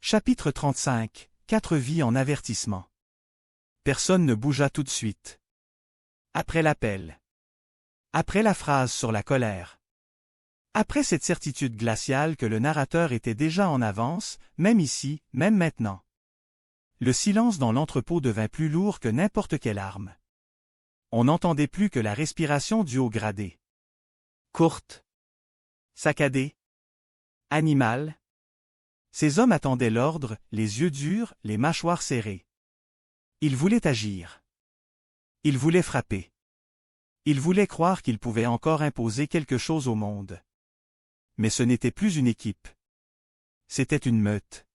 Chapitre 35. 4 vies en avertissement. Personne ne bougea tout de suite. Après l'appel. Après la phrase sur la colère. Après cette certitude glaciale que le narrateur était déjà en avance, même ici, même maintenant. Le silence dans l'entrepôt devint plus lourd que n'importe quelle arme. On n'entendait plus que la respiration du haut gradé. Courte. Saccadée. Animale. Ces hommes attendaient l'ordre, les yeux durs, les mâchoires serrées. Ils voulaient agir. Ils voulaient frapper. Ils voulaient croire qu'ils pouvaient encore imposer quelque chose au monde. Mais ce n'était plus une équipe. C'était une meute.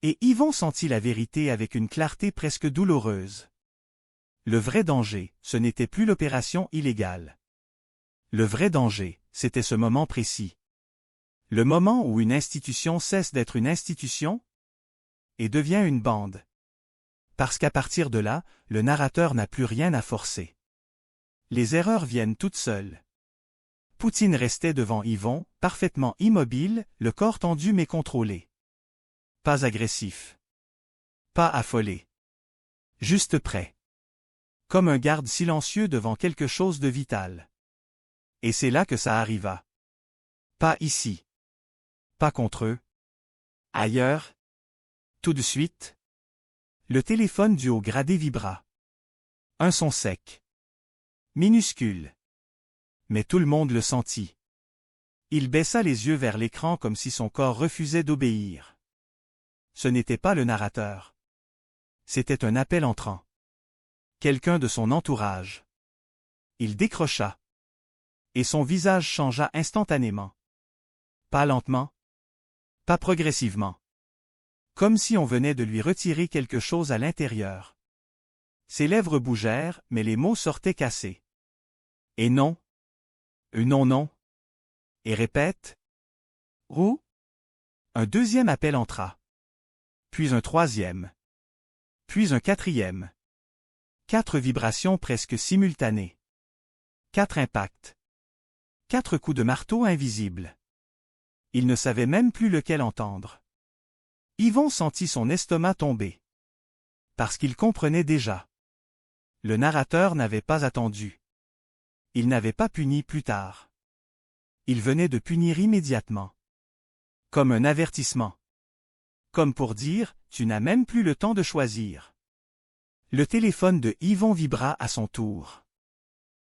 Et Yvon sentit la vérité avec une clarté presque douloureuse. Le vrai danger, ce n'était plus l'opération illégale. Le vrai danger, c'était ce moment précis. Le moment où une institution cesse d'être une institution et devient une bande. Parce qu'à partir de là, le narrateur n'a plus rien à forcer. Les erreurs viennent toutes seules. Poutine restait devant Yvon, parfaitement immobile, le corps tendu mais contrôlé. Pas agressif. Pas affolé. Juste prêt. Comme un garde silencieux devant quelque chose de vital. Et c'est là que ça arriva. Pas ici. Pas contre eux. Ailleurs. Tout de suite. Le téléphone du haut gradé vibra. Un son sec. Minuscule. Mais tout le monde le sentit. Il baissa les yeux vers l'écran comme si son corps refusait d'obéir. Ce n'était pas le narrateur. C'était un appel entrant. Quelqu'un de son entourage. Il décrocha. Et son visage changea instantanément. Pas lentement. Pas progressivement. Comme si on venait de lui retirer quelque chose à l'intérieur. Ses lèvres bougèrent, mais les mots sortaient cassés. Et non. Non. Et répète. Roux. Un deuxième appel entra. Puis un troisième. Puis un quatrième. 4 vibrations presque simultanées. 4 impacts. 4 coups de marteau invisibles. Il ne savait même plus lequel entendre. Yvon sentit son estomac tomber. Parce qu'il comprenait déjà. Le narrateur n'avait pas attendu. Il n'avait pas puni plus tard. Il venait de punir immédiatement. Comme un avertissement. Comme pour dire, tu n'as même plus le temps de choisir. Le téléphone de Yvon vibra à son tour.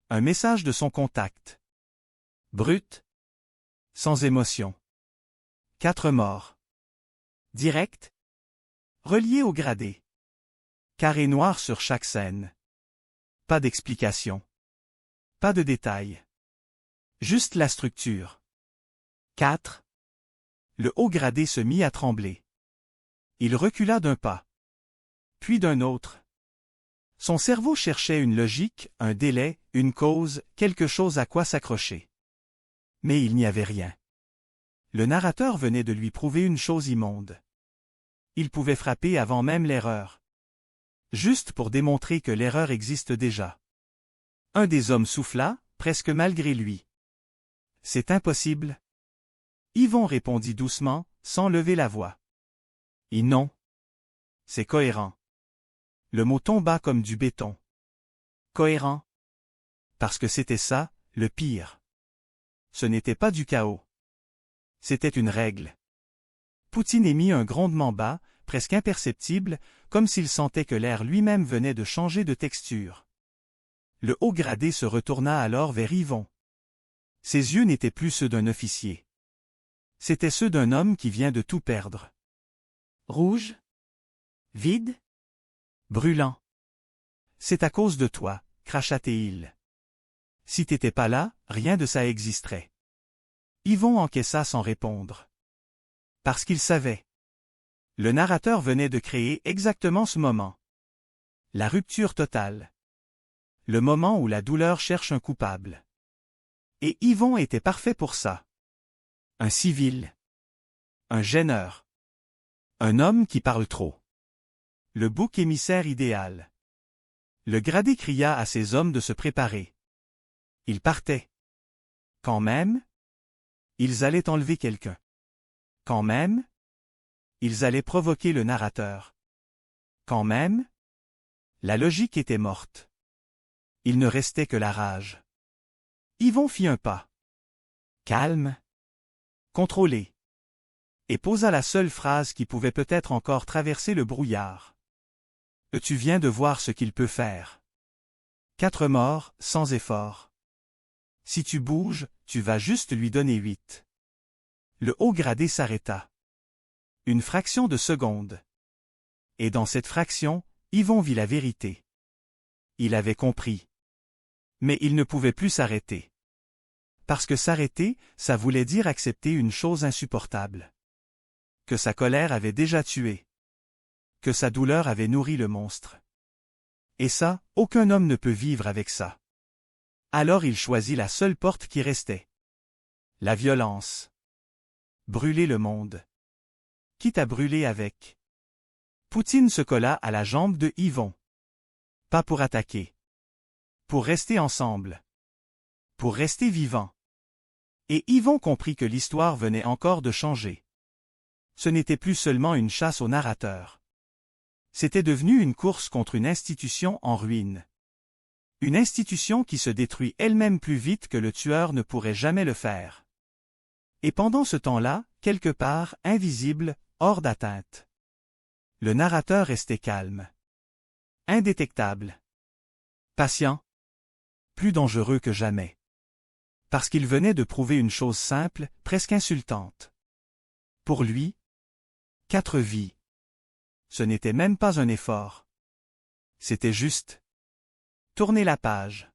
Un message de son contact. Brut. Sans émotion. 4 morts. Direct. Relié au gradé. Carré noir sur chaque scène. Pas d'explication. Pas de détails. Juste la structure. 4. Le haut gradé se mit à trembler. Il recula d'un pas. Puis d'un autre. Son cerveau cherchait une logique, un délai, une cause, quelque chose à quoi s'accrocher. Mais il n'y avait rien. Le narrateur venait de lui prouver une chose immonde. Il pouvait frapper avant même l'erreur. Juste pour démontrer que l'erreur existe déjà. Un des hommes souffla, presque malgré lui. C'est impossible. Yvon répondit doucement, sans lever la voix. Et non. C'est cohérent. Le mot tomba comme du béton. Cohérent. Parce que c'était ça, le pire. Ce n'était pas du chaos. C'était une règle. Poutine émit un grondement bas, presque imperceptible, comme s'il sentait que l'air lui-même venait de changer de texture. Le haut gradé se retourna alors vers Yvon. Ses yeux n'étaient plus ceux d'un officier. C'étaient ceux d'un homme qui vient de tout perdre. Rouge? Vide? Brûlant. C'est à cause de toi, cracha-t-il. Si t'étais pas là, rien de ça existerait. Yvon encaissa sans répondre. Parce qu'il savait. Le narrateur venait de créer exactement ce moment. La rupture totale. Le moment où la douleur cherche un coupable. Et Yvon était parfait pour ça. Un civil. Un gêneur. Un homme qui parle trop. Le bouc émissaire idéal. Le gradé cria à ses hommes de se préparer. Ils partaient. Quand même? Ils allaient enlever quelqu'un. Quand même? Ils allaient provoquer le narrateur. Quand même? La logique était morte. Il ne restait que la rage. Yvon fit un pas. Calme. Contrôlé. Et posa la seule phrase qui pouvait peut-être encore traverser le brouillard. Tu viens de voir ce qu'il peut faire. 4 morts, sans effort. Si tu bouges, tu vas juste lui donner 8. Le haut gradé s'arrêta. Une fraction de seconde. Et dans cette fraction, Yvon vit la vérité. Il avait compris. Mais il ne pouvait plus s'arrêter. Parce que s'arrêter, ça voulait dire accepter une chose insupportable. Que sa colère avait déjà tué. Que sa douleur avait nourri le monstre. Et ça, aucun homme ne peut vivre avec ça. Alors il choisit la seule porte qui restait. La violence. Brûler le monde. Quitte à brûler avec. Poutine se colla à la jambe de Yvon. Pas pour attaquer. Pour rester ensemble. Pour rester vivant. Et Yvon comprit que l'histoire venait encore de changer. Ce n'était plus seulement une chasse au narrateur. C'était devenu une course contre une institution en ruine. Une institution qui se détruit elle-même plus vite que le tueur ne pourrait jamais le faire. Et pendant ce temps-là, quelque part, invisible, hors d'atteinte. Le narrateur restait calme. Indétectable. Patient. Plus dangereux que jamais. Parce qu'il venait de prouver une chose simple, presque insultante. Pour lui, 4 vies. Ce n'était même pas un effort. C'était juste. Tourner la page.